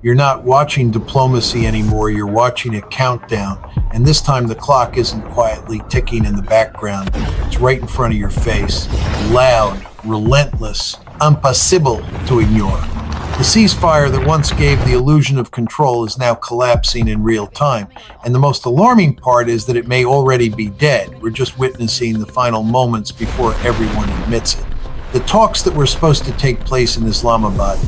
You're not watching diplomacy anymore, you're watching a countdown. And this time the clock isn't quietly ticking in the background. It's right in front of your face. Loud, relentless, impossible to ignore. The ceasefire that once gave the illusion of control is now collapsing in real time. And the most alarming part is that it may already be dead. We're just witnessing the final moments before everyone admits it. The talks that were supposed to take place in Islamabad,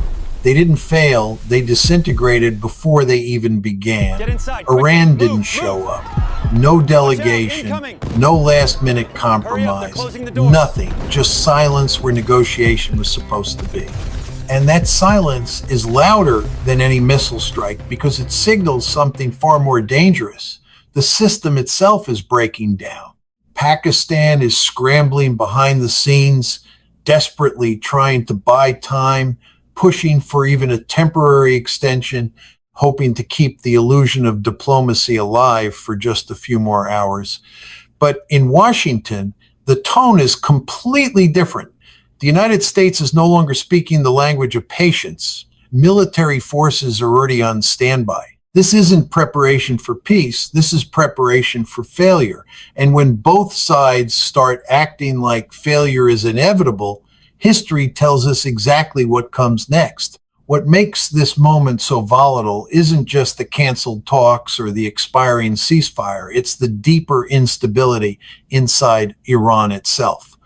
they didn't fail, they disintegrated before they even began. Iran didn't show up. No delegation, no last-minute compromise, nothing, just silence where negotiation was supposed to be. And that silence is louder than any missile strike because it signals something far more dangerous. The system itself is breaking down. Pakistan is scrambling behind the scenes, desperately trying to buy time, pushing for even a temporary extension, hoping to keep the illusion of diplomacy alive for just a few more hours. But in Washington, the tone is completely different. The United States is no longer speaking the language of patience. Military forces are already on standby. This isn't preparation for peace. This is preparation for failure. And when both sides start acting like failure is inevitable, history tells us exactly what comes next. What makes this moment so volatile isn't just the canceled talks or the expiring ceasefire. It's the deeper instability inside Iran itself.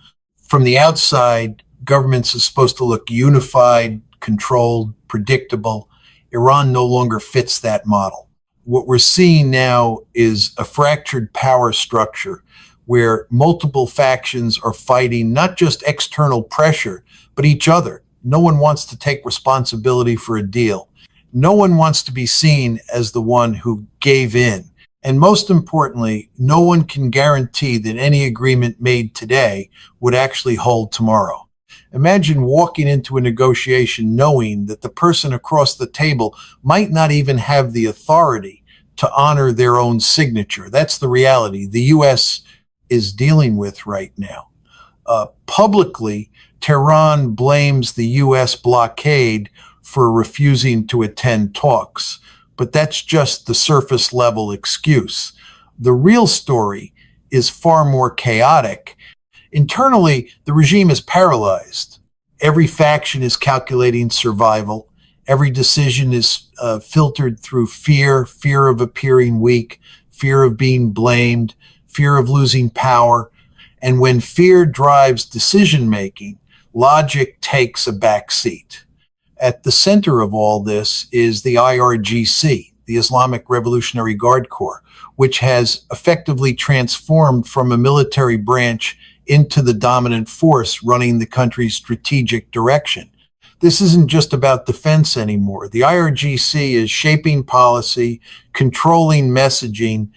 From the outside, governments are supposed to look unified, controlled, predictable. Iran no longer fits that model. What we're seeing now is a fractured power structure where multiple factions are fighting not just external pressure, but each other. No one wants to take responsibility for a deal. No one wants to be seen as the one who gave in. And most importantly, no one can guarantee that any agreement made today would actually hold tomorrow. Imagine walking into a negotiation knowing that the person across the table might not even have the authority to honor their own signature. That's the reality the U.S. is dealing with right now. Publicly, Tehran blames the U.S. blockade for refusing to attend talks, but that's just the surface level excuse. The real story is far more chaotic. Internally, the regime is paralyzed. Every faction is calculating survival. Every decision is filtered through fear of appearing weak, fear of being blamed, fear of losing power. And when fear drives decision-making, logic takes a back seat. At the center of all this is the IRGC, the Islamic Revolutionary Guard Corps, which has effectively transformed from a military branch into the dominant force running the country's strategic direction. This isn't just about defense anymore. The IRGC is shaping policy, controlling messaging,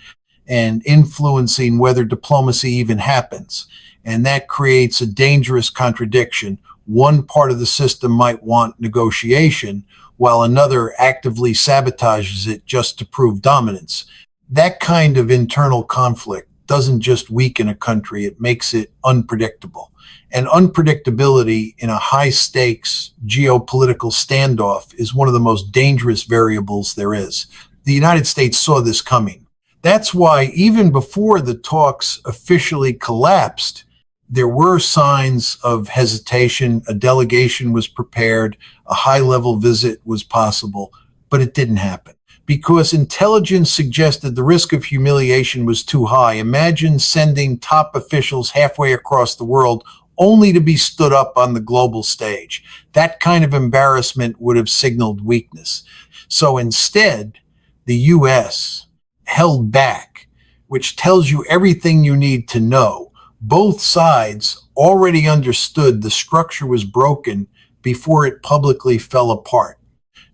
and influencing whether diplomacy even happens. And that creates a dangerous contradiction. One part of the system might want negotiation, while another actively sabotages it just to prove dominance. That kind of internal conflict doesn't just weaken a country, it makes it unpredictable. And unpredictability in a high-stakes geopolitical standoff is one of the most dangerous variables there is. The United States saw this coming. That's why even before the talks officially collapsed, there were signs of hesitation. A delegation was prepared, a high-level visit was possible, but it didn't happen. Because intelligence suggested the risk of humiliation was too high. Imagine sending top officials halfway across the world only to be stood up on the global stage. That kind of embarrassment would have signaled weakness. So instead, the U.S. held back, which tells you everything you need to know. Both sides already understood the structure was broken before it publicly fell apart.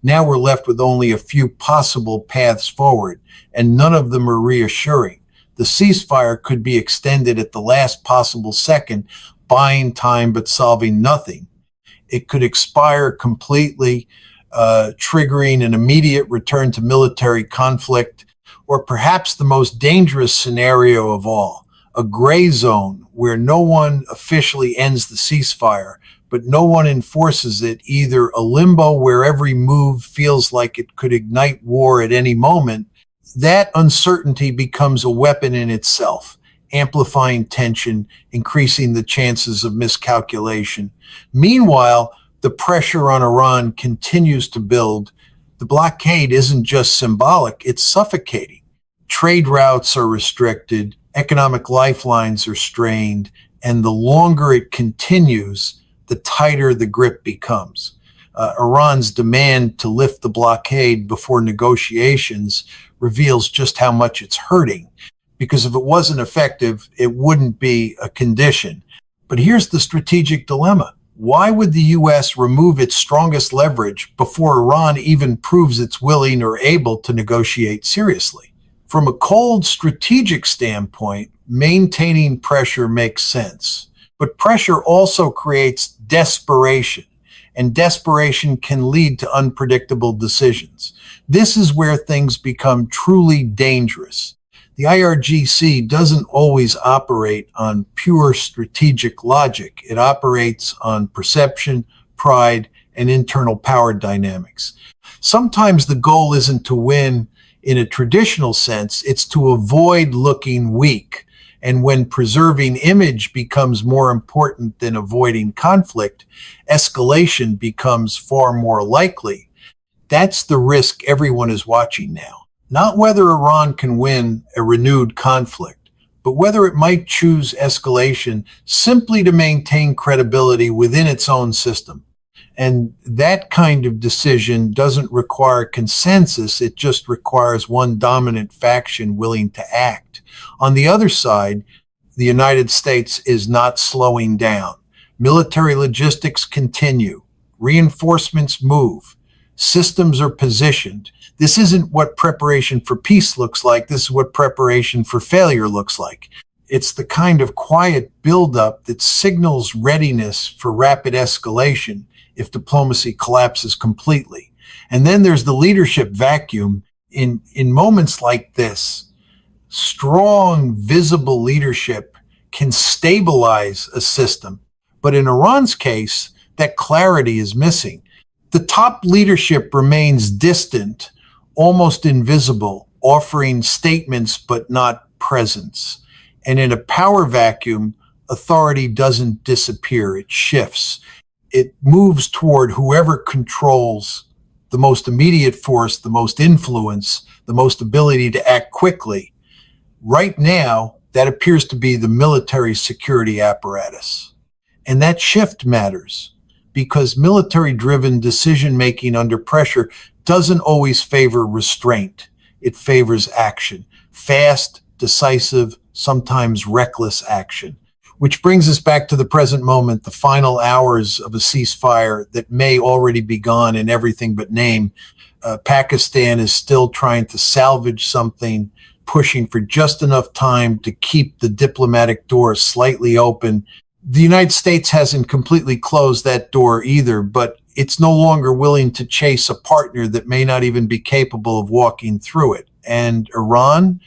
Now we're left with only a few possible paths forward, and none of them are reassuring. The ceasefire could be extended at the last possible second, buying time but solving nothing. It could expire completely, triggering an immediate return to military conflict, or perhaps the most dangerous scenario of all, a gray zone where no one officially ends the ceasefire, but no one enforces it, either a limbo where every move feels like it could ignite war at any moment. That uncertainty becomes a weapon in itself, amplifying tension, increasing the chances of miscalculation. Meanwhile, the pressure on Iran continues to build. The blockade isn't just symbolic, it's suffocating. Trade routes are restricted, economic lifelines are strained, and the longer it continues, the tighter the grip becomes. Iran's demand to lift the blockade before negotiations reveals just how much it's hurting, because if it wasn't effective, it wouldn't be a condition. But here's the strategic dilemma. Why would the U.S. remove its strongest leverage before Iran even proves it's willing or able to negotiate seriously? From a cold strategic standpoint, maintaining pressure makes sense. But pressure also creates desperation, and desperation can lead to unpredictable decisions. This is where things become truly dangerous. The IRGC doesn't always operate on pure strategic logic. It operates on perception, pride, and internal power dynamics. Sometimes the goal isn't to win in a traditional sense, it's to avoid looking weak. And when preserving image becomes more important than avoiding conflict, escalation becomes far more likely. That's the risk everyone is watching now. Not whether Iran can win a renewed conflict, but whether it might choose escalation simply to maintain credibility within its own system. And that kind of decision doesn't require consensus, it just requires one dominant faction willing to act. On the other side, the United States is not slowing down. Military logistics continue. Reinforcements move. Systems are positioned. This isn't what preparation for peace looks like. This is what preparation for failure looks like. It's the kind of quiet buildup that signals readiness for rapid escalation if diplomacy collapses completely. And then there's the leadership vacuum. In moments like this, strong, visible leadership can stabilize a system. But in Iran's case, that clarity is missing. The top leadership remains distant, almost invisible, offering statements but not presence. And in a power vacuum, authority doesn't disappear, it shifts. It moves toward whoever controls the most immediate force, the most influence, the most ability to act quickly. Right now, that appears to be the military security apparatus. And that shift matters because military-driven decision-making under pressure doesn't always favor restraint. It favors action. Fast, decisive, sometimes reckless action. Which brings us back to the present moment, the final hours of a ceasefire that may already be gone in everything but name. Pakistan is still trying to salvage something, pushing for just enough time to keep the diplomatic door slightly open. The United States hasn't completely closed that door either, but it's no longer willing to chase a partner that may not even be capable of walking through it. And Iran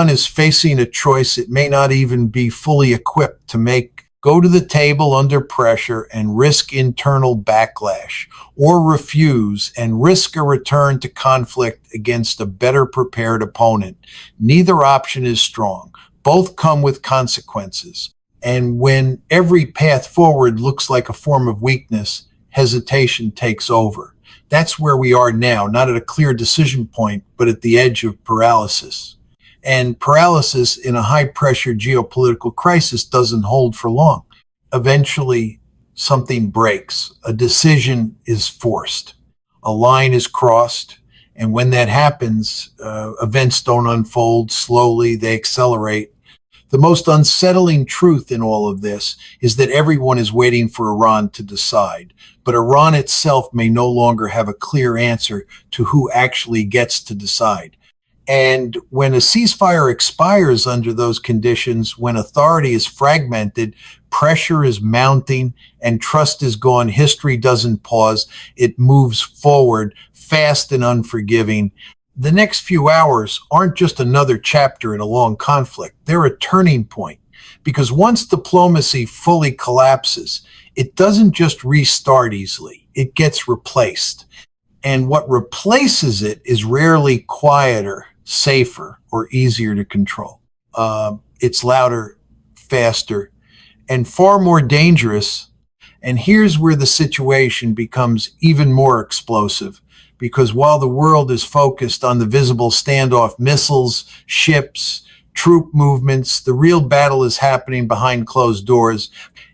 is facing a choice it may not even be fully equipped to make. Go to the table under pressure and risk internal backlash, or refuse and risk a return to conflict against a better prepared opponent. Neither option is strong. Both come with consequences. And when every path forward looks like a form of weakness, hesitation takes over. That's where we are now, not at a clear decision point, but at the edge of paralysis. And paralysis in a high-pressure geopolitical crisis doesn't hold for long. Eventually, something breaks. A decision is forced. A line is crossed. And when that happens, events don't unfold slowly, they accelerate. The most unsettling truth in all of this is that everyone is waiting for Iran to decide. But Iran itself may no longer have a clear answer to who actually gets to decide. And when a ceasefire expires under those conditions, when authority is fragmented, pressure is mounting, and trust is gone, history doesn't pause, it moves forward, fast and unforgiving. The next few hours aren't just another chapter in a long conflict. They're a turning point. Because once diplomacy fully collapses, it doesn't just restart easily, it gets replaced. And what replaces it is rarely quieter, safer, or easier to control. It's louder, faster, and far more dangerous. And here's where the situation becomes even more explosive, because while the world is focused on the visible standoff, missiles, ships, troop movements, the real battle is happening behind closed doors,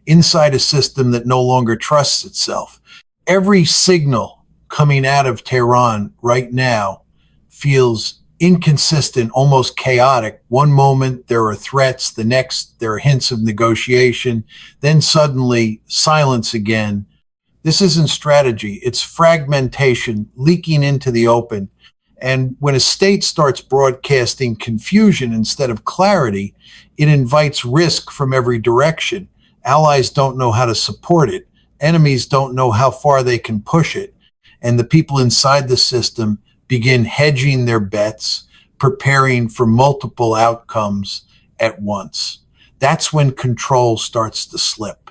inside a system that no longer trusts itself. Every signal coming out of Tehran right now feels inconsistent, almost chaotic. One moment there are threats, the next there are hints of negotiation, then suddenly silence again. This isn't strategy, it's fragmentation leaking into the open. And when a state starts broadcasting confusion instead of clarity, it invites risk from every direction. Allies don't know how to support it. Enemies don't know how far they can push it. And the people inside the system begin hedging their bets, preparing for multiple outcomes at once. That's when control starts to slip.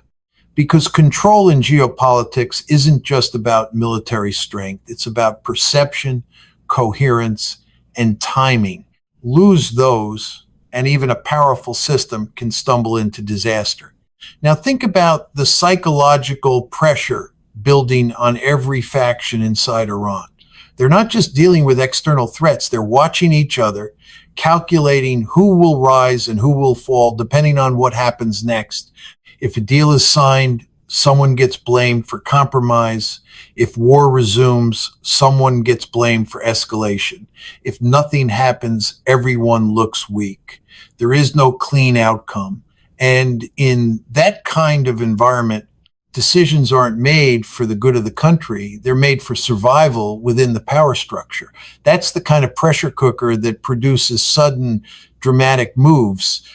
Because control in geopolitics isn't just about military strength, it's about perception, coherence, and timing. Lose those, and even a powerful system can stumble into disaster. Now think about the psychological pressure building on every faction inside Iran. They're not just dealing with external threats, they're watching each other, calculating who will rise and who will fall depending on what happens next. If a deal is signed, someone gets blamed for compromise. If war resumes, someone gets blamed for escalation. If nothing happens, everyone looks weak. There is no clean outcome. And in that kind of environment, decisions aren't made for the good of the country. They're made for survival within the power structure. That's the kind of pressure cooker that produces sudden, dramatic moves.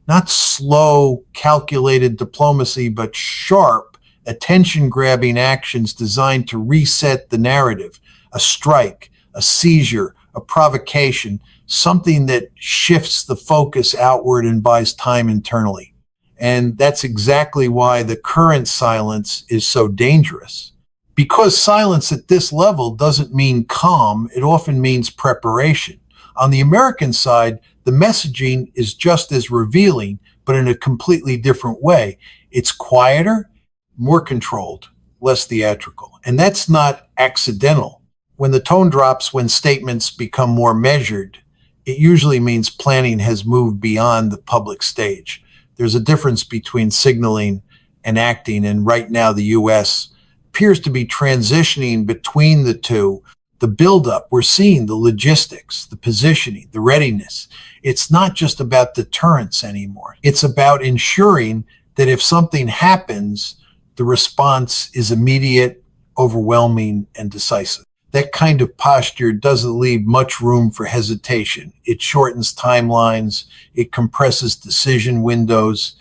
Not slow, calculated diplomacy, but sharp, attention-grabbing actions designed to reset the narrative. A strike, a seizure, a provocation, something that shifts the focus outward and buys time internally. And that's exactly why the current silence is so dangerous. Because silence at this level doesn't mean calm, it often means preparation. On the American side, the messaging is just as revealing, but in a completely different way. It's quieter, more controlled, less theatrical. And that's not accidental. When the tone drops, when statements become more measured, it usually means planning has moved beyond the public stage. There's a difference between signaling and acting, and right now the U.S. appears to be transitioning between the two. The buildup, we're seeing the logistics, the positioning, the readiness. It's not just about deterrence anymore. It's about ensuring that if something happens, the response is immediate, overwhelming, and decisive. That kind of posture doesn't leave much room for hesitation. It shortens timelines, it compresses decision windows,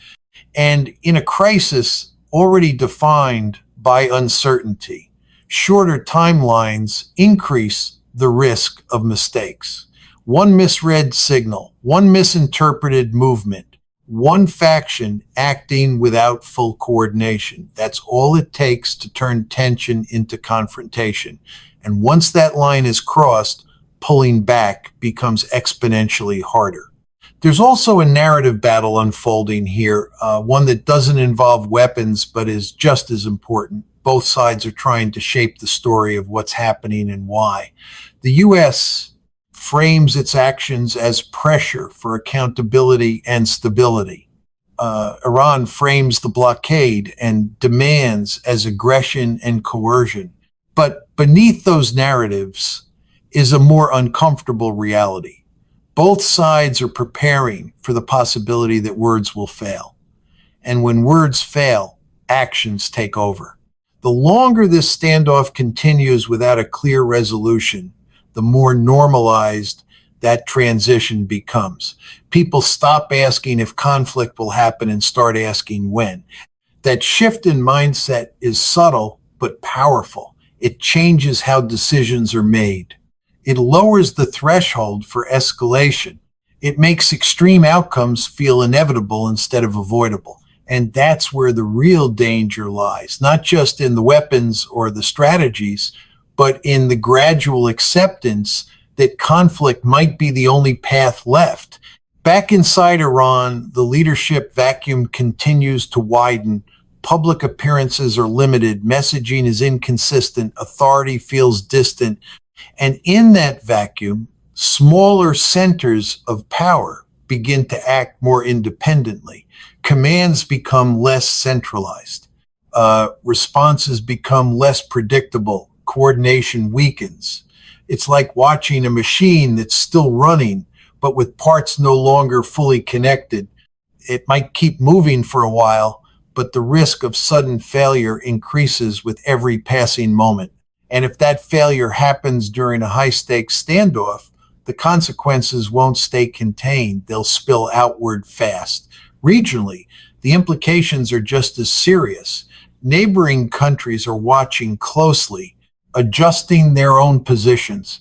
and in a crisis already defined by uncertainty, shorter timelines increase the risk of mistakes. One misread signal, one misinterpreted movement, one faction acting without full coordination. That's all it takes to turn tension into confrontation. And once that line is crossed, pulling back becomes exponentially harder. There's also a narrative battle unfolding here, one that doesn't involve weapons but is just as important. Both sides are trying to shape the story of what's happening and why. The U.S. frames its actions as pressure for accountability and stability. Iran frames the blockade and demands as aggression and coercion. But beneath those narratives is a more uncomfortable reality. Both sides are preparing for the possibility that words will fail. And when words fail, actions take over. The longer this standoff continues without a clear resolution, the more normalized that transition becomes. People stop asking if conflict will happen and start asking when. That shift in mindset is subtle but powerful. It changes how decisions are made. It lowers the threshold for escalation. It makes extreme outcomes feel inevitable instead of avoidable. And that's where the real danger lies, not just in the weapons or the strategies, but in the gradual acceptance that conflict might be the only path left. Back inside Iran, the leadership vacuum continues to widen. Public appearances are limited, messaging is inconsistent, authority feels distant. And in that vacuum, smaller centers of power begin to act more independently. Commands become less centralized. Responses become less predictable. Coordination weakens. It's like watching a machine that's still running, but with parts no longer fully connected. It might keep moving for a while, but the risk of sudden failure increases with every passing moment. And if that failure happens during a high-stakes standoff, the consequences won't stay contained. They'll spill outward fast. Regionally, the implications are just as serious. Neighboring countries are watching closely, adjusting their own positions,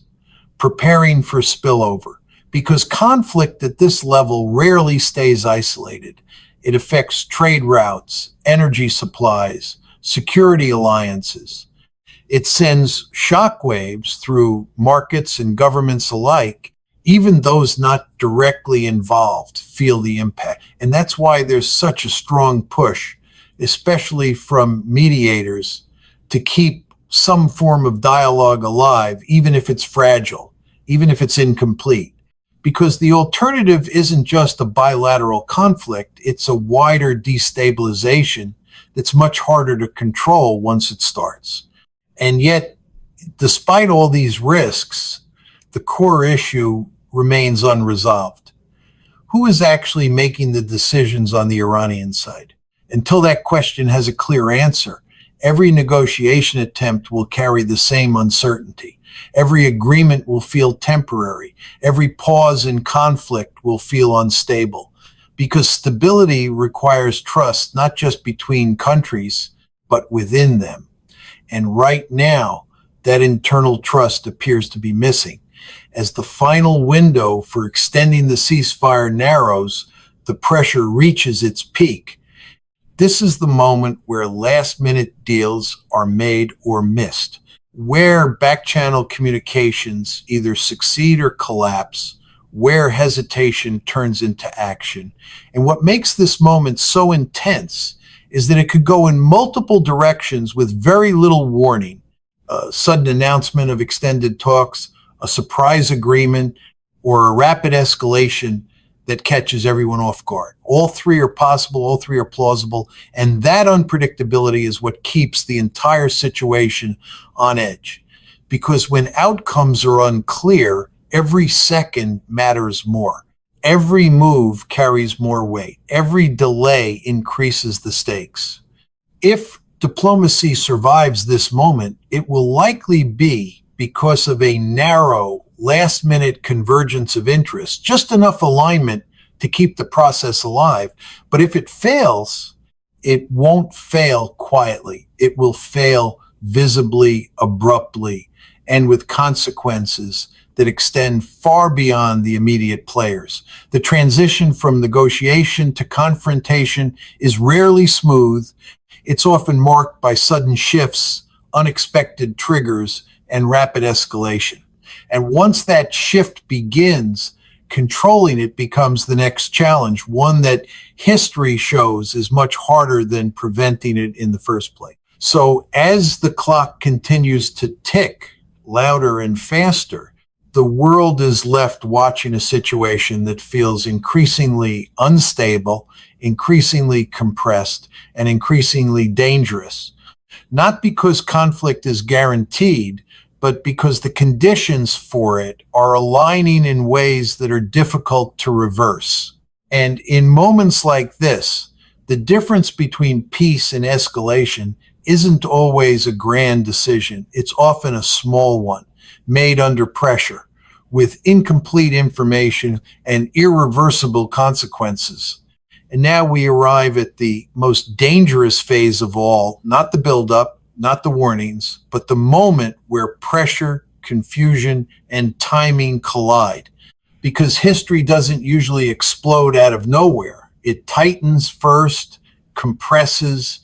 preparing for spillover, because conflict at this level rarely stays isolated. It affects trade routes, energy supplies, security alliances. It sends shockwaves through markets and governments alike. Even those not directly involved feel the impact. And that's why there's such a strong push, especially from mediators, to keep some form of dialogue alive, even if it's fragile, even if it's incomplete. Because the alternative isn't just a bilateral conflict, it's a wider destabilization that's much harder to control once it starts. And yet, despite all these risks, the core issue remains unresolved. Who is actually making the decisions on the Iranian side? Until that question has a clear answer, every negotiation attempt will carry the same uncertainty. Every agreement will feel temporary. Every pause in conflict will feel unstable. Because stability requires trust, not just between countries, but within them. And right now, that internal trust appears to be missing. As the final window for extending the ceasefire narrows, the pressure reaches its peak. This is the moment where last-minute deals are made or missed, where back-channel communications either succeed or collapse, where hesitation turns into action. And what makes this moment so intense is that it could go in multiple directions with very little warning. A sudden announcement of extended talks, a surprise agreement, or a rapid escalation that catches everyone off guard. All three are possible, all three are plausible, and that unpredictability is what keeps the entire situation on edge. Because when outcomes are unclear, every second matters more. Every move carries more weight. Every delay increases the stakes. If diplomacy survives this moment, it will likely be because of a narrow, last-minute convergence of interests, just enough alignment to keep the process alive. But if it fails, it won't fail quietly. It will fail visibly, abruptly, and with consequences that extend far beyond the immediate players. The transition from negotiation to confrontation is rarely smooth. It's often marked by sudden shifts, unexpected triggers, and rapid escalation. And once that shift begins, controlling it becomes the next challenge, one that history shows is much harder than preventing it in the first place. So as the clock continues to tick louder and faster, the world is left watching a situation that feels increasingly unstable, increasingly compressed, and increasingly dangerous. Not because conflict is guaranteed, but because the conditions for it are aligning in ways that are difficult to reverse. And in moments like this, the difference between peace and escalation isn't always a grand decision. It's often a small one, made under pressure, with incomplete information and irreversible consequences. And now we arrive at the most dangerous phase of all, not the buildup, not the warnings, but the moment where pressure, confusion, and timing collide. Because history doesn't usually explode out of nowhere. It tightens first, compresses,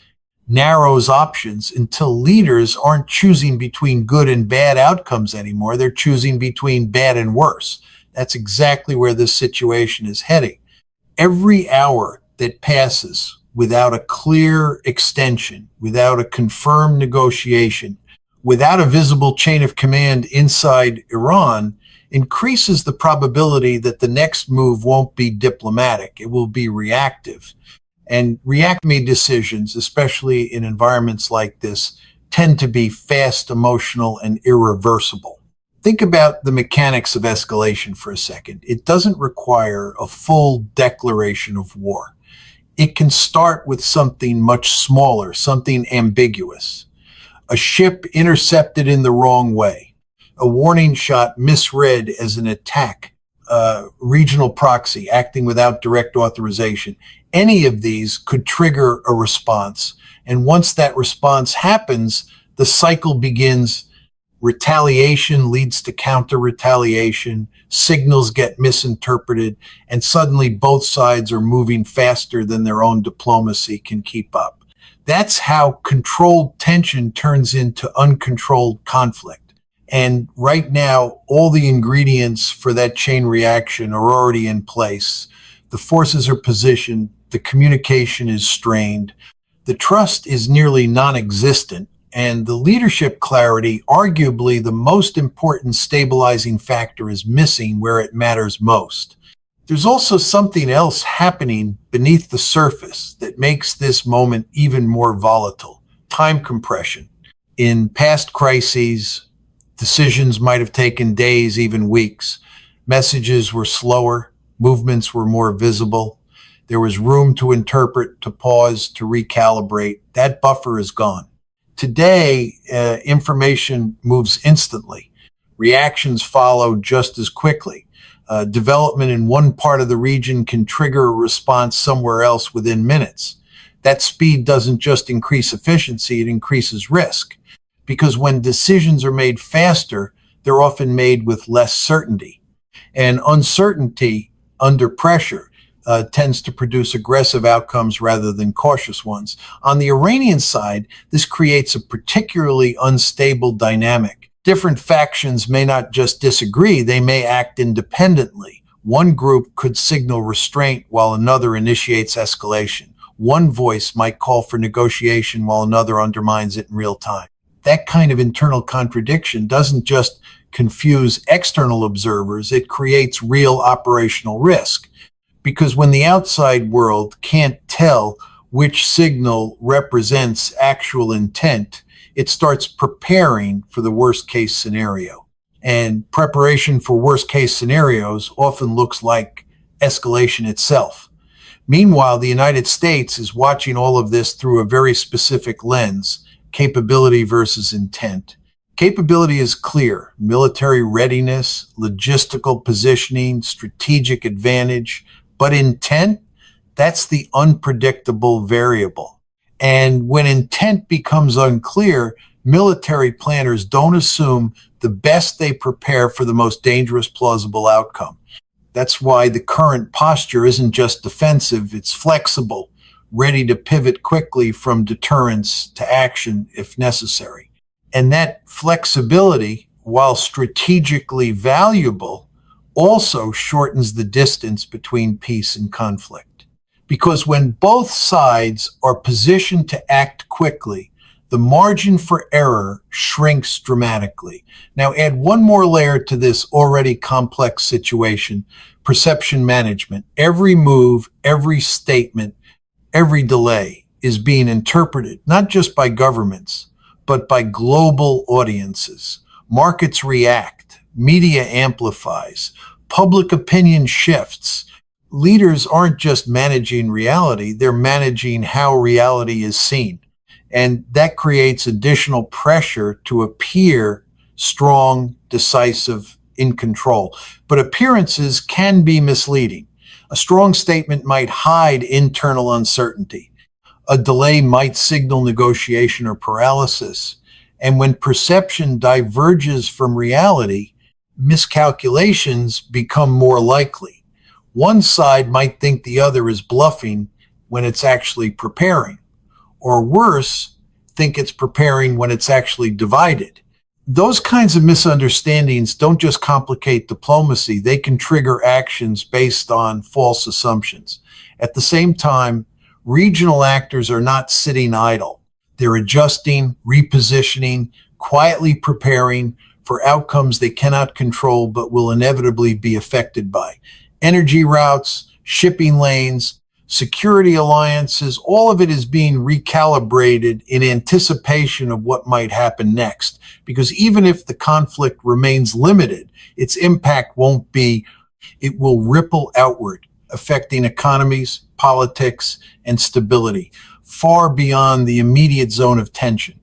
narrows options until leaders aren't choosing between good and bad outcomes anymore. They're choosing between bad and worse. That's exactly where this situation is heading. Every hour that passes without a clear extension, without a confirmed negotiation, without a visible chain of command inside Iran, increases the probability that the next move won't be diplomatic. It will be reactive. And reactive decisions, especially in environments like this, tend to be fast, emotional, and irreversible. Think about the mechanics of escalation for a second. It doesn't require a full declaration of war. It can start with something much smaller, something ambiguous. A ship intercepted in the wrong way, a warning shot misread as an attack, a regional proxy acting without direct authorization. Any of these could trigger a response. And once that response happens, the cycle begins. Retaliation leads to counter-retaliation, signals get misinterpreted, and suddenly both sides are moving faster than their own diplomacy can keep up. That's how controlled tension turns into uncontrolled conflict. And right now, all the ingredients for that chain reaction are already in place. The forces are positioned, the communication is strained, the trust is nearly non-existent, and the leadership clarity, arguably the most important stabilizing factor, is missing where it matters most. There's also something else happening beneath the surface that makes this moment even more volatile: time compression. In past crises, decisions might have taken days, even weeks. Messages were slower, movements were more visible. There was room to interpret, to pause, to recalibrate. That buffer is gone. Today, information moves instantly. Reactions follow just as quickly. Development in one part of the region can trigger a response somewhere else within minutes. That speed doesn't just increase efficiency, it increases risk. Because when decisions are made faster, they're often made with less certainty. And uncertainty under pressure tends to produce aggressive outcomes rather than cautious ones. On the Iranian side, this creates a particularly unstable dynamic. Different factions may not just disagree, they may act independently. One group could signal restraint while another initiates escalation. One voice might call for negotiation while another undermines it in real time. That kind of internal contradiction doesn't just confuse external observers, it creates real operational risk. Because when the outside world can't tell which signal represents actual intent, it starts preparing for the worst case scenario. And preparation for worst case scenarios often looks like escalation itself. Meanwhile, the United States is watching all of this through a very specific lens: capability versus intent. Capability is clear: military readiness, logistical positioning, strategic advantage. But intent, that's the unpredictable variable. And when intent becomes unclear, military planners don't assume the best, they prepare for the most dangerous plausible outcome. That's why the current posture isn't just defensive, it's flexible, ready to pivot quickly from deterrence to action if necessary. And that flexibility, while strategically valuable, also shortens the distance between peace and conflict. Because when both sides are positioned to act quickly, the margin for error shrinks dramatically. Now add one more layer to this already complex situation: perception management. Every move, every statement, every delay is being interpreted not just by governments, but by global audiences. Markets react, media amplifies, public opinion shifts. Leaders aren't just managing reality, they're managing how reality is seen. And that creates additional pressure to appear strong, decisive, in control. But appearances can be misleading. A strong statement might hide internal uncertainty. A delay might signal negotiation or paralysis. And when perception diverges from reality, miscalculations become more likely. One side might think the other is bluffing, when it's actually preparing, or worse, think it's preparing when it's actually divided. Those kinds of misunderstandings don't just complicate diplomacy, they can trigger actions based on false assumptions. At the same time, regional actors are not sitting idle. They're adjusting, repositioning, quietly preparing for outcomes they cannot control but will inevitably be affected by. Energy routes, shipping lanes, security alliances, all of it is being recalibrated in anticipation of what might happen next. Because even if the conflict remains limited, its impact won't be, it will ripple outward, affecting economies, politics, and stability, far beyond the immediate zone of tension.